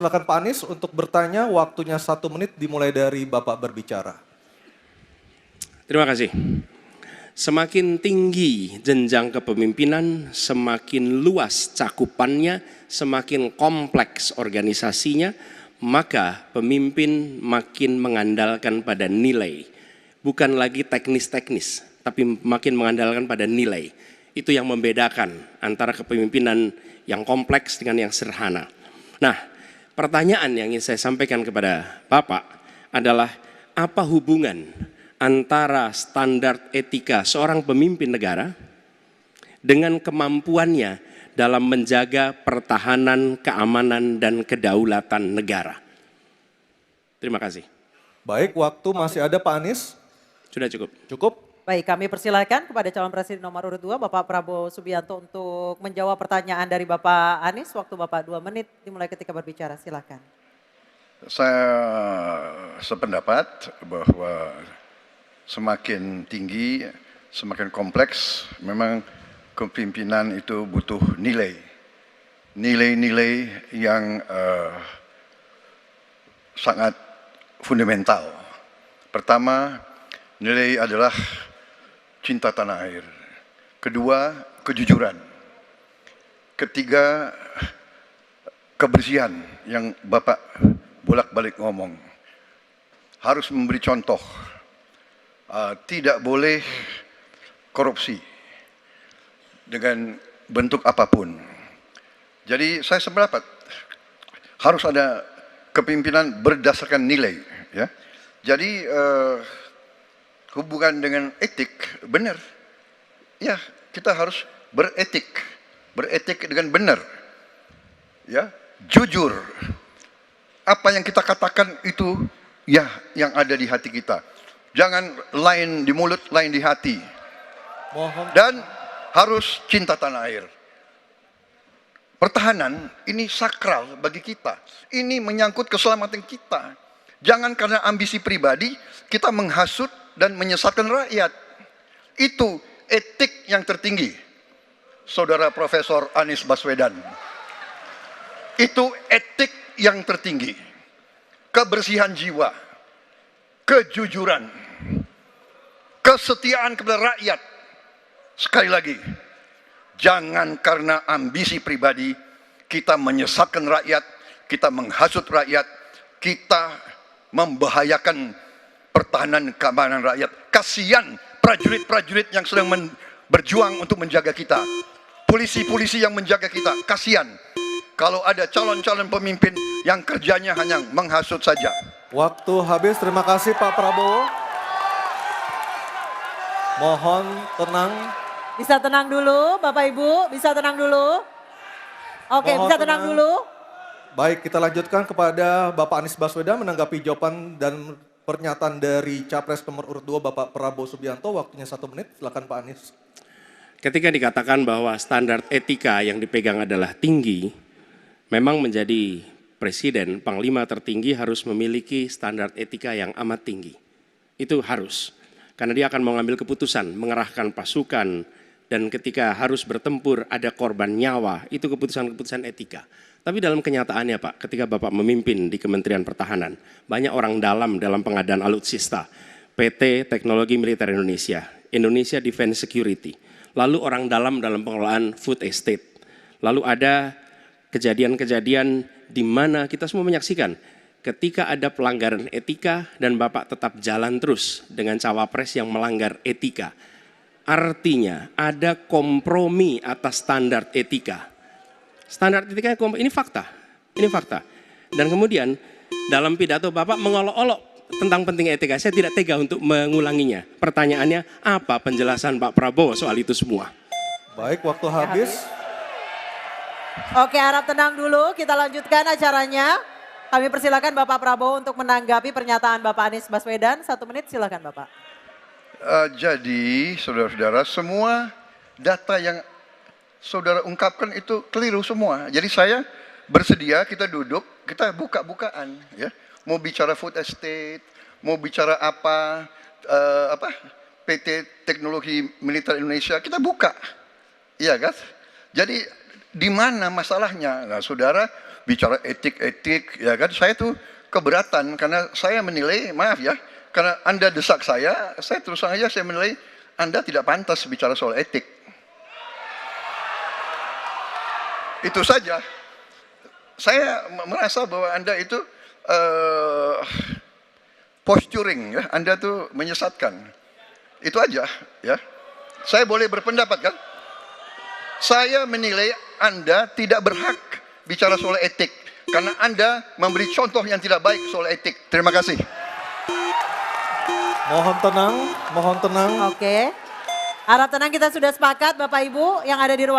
Silakan Pak Anies untuk bertanya, waktunya 1 menit dimulai dari Bapak berbicara. Terima kasih. Semakin tinggi jenjang kepemimpinan, semakin luas cakupannya, semakin kompleks organisasinya, maka pemimpin makin mengandalkan pada nilai. Bukan lagi teknis-teknis, tapi makin mengandalkan pada nilai. Itu yang membedakan antara kepemimpinan yang kompleks dengan yang sederhana. Nah, pertanyaan yang ingin saya sampaikan kepada Bapak adalah apa hubungan antara standar etika seorang pemimpin negara dengan kemampuannya dalam menjaga pertahanan, keamanan, dan kedaulatan negara. Terima kasih. Baik, waktu masih ada Pak Anies. Sudah cukup. Cukup? Baik, kami persilakan kepada calon presiden nomor urut 2, Bapak Prabowo Subianto untuk menjawab pertanyaan dari Bapak Anies. Waktu Bapak 2 menit dimulai ketika berbicara, silakan. Saya sependapat bahwa semakin tinggi, semakin kompleks, memang kepemimpinan itu butuh nilai. Nilai-nilai yang sangat fundamental. Pertama, nilai adalah cinta tanah air. Kedua, kejujuran. Ketiga, kebersihan yang Bapak bolak-balik ngomong. Harus memberi contoh. Tidak boleh korupsi dengan bentuk apapun. Jadi saya sependapat harus ada kepemimpinan berdasarkan nilai. Ya. Jadi hubungan dengan etik benar. Ya, kita harus beretik dengan benar. Ya, jujur. Apa yang kita katakan itu ya yang ada di hati kita. Jangan lain di mulut, lain di hati. Dan harus cinta tanah air. Pertahanan ini sakral bagi kita. Ini menyangkut keselamatan kita. Jangan karena ambisi pribadi kita menghasut dan menyesatkan rakyat. Itu etik yang tertinggi. Saudara Profesor Anies Baswedan. Itu etik yang tertinggi. Kebersihan jiwa. Kejujuran. Kesetiaan kepada rakyat. Sekali lagi, jangan karena ambisi pribadi kita menyesatkan rakyat, kita menghasut rakyat, kita membahayakan pertahanan keamanan rakyat. Kasihan prajurit-prajurit yang sedang berjuang untuk menjaga kita. Polisi-polisi yang menjaga kita. Kasihan kalau ada calon-calon pemimpin yang kerjanya hanya menghasut saja. Waktu habis, terima kasih Pak Prabowo. Mohon tenang. Bisa tenang dulu, Bapak Ibu, bisa tenang dulu. Oke, Mohon bisa tenang dulu. Baik, kita lanjutkan kepada Bapak Anies Baswedan menanggapi jawaban dan pernyataan dari Capres nomor urut 2 Bapak Prabowo Subianto. Waktunya 1 menit, silakan Pak Anies. Ketika dikatakan bahwa standar etika yang dipegang adalah tinggi, memang menjadi presiden, panglima tertinggi harus memiliki standar etika yang amat tinggi. Itu harus. Karena dia akan mengambil keputusan, mengerahkan pasukan, dan ketika harus bertempur ada korban nyawa, itu keputusan-keputusan etika. Tapi dalam kenyataannya Pak, ketika Bapak memimpin di Kementerian Pertahanan, banyak orang dalam pengadaan alutsista, PT Teknologi Militer Indonesia, Indonesia Defense Security, lalu orang dalam pengelolaan food estate, lalu ada kejadian-kejadian di mana kita semua menyaksikan ketika ada pelanggaran etika dan Bapak tetap jalan terus dengan cawapres yang melanggar etika. Artinya ada kompromi atas standar etika. Standar etika ini fakta. Dan kemudian dalam pidato Bapak mengolok-olok tentang pentingnya etika. Saya tidak tega untuk mengulanginya. Pertanyaannya, apa penjelasan Pak Prabowo soal itu semua? Baik, waktu habis. Oke, harap tenang dulu, kita lanjutkan acaranya. Kami persilakan Bapak Prabowo untuk menanggapi pernyataan Bapak Anies Baswedan. 1 menit, silakan Bapak. Jadi, saudara-saudara, semua data yang saudara ungkapkan itu keliru semua. Jadi saya bersedia kita duduk, kita buka-bukaan, ya. Mau bicara food estate, mau bicara apa PT Teknologi Militer Indonesia, kita buka, iya kan? Jadi di mana masalahnya? Nah, saudara bicara etik-etik, ya kan? Saya tuh keberatan karena saya menilai, maaf ya, karena Anda desak saya terus terang aja saya menilai Anda tidak pantas bicara soal etik. Itu saja. Saya merasa bahwa Anda itu posturing, ya, Anda tuh menyesatkan. Itu aja, ya. Saya boleh berpendapat kan? Saya menilai Anda tidak berhak bicara soal etik karena Anda memberi contoh yang tidak baik soal etik. Terima kasih. Mohon tenang, mohon tenang. Oke. Harap tenang, kita sudah sepakat Bapak Ibu yang ada di ruang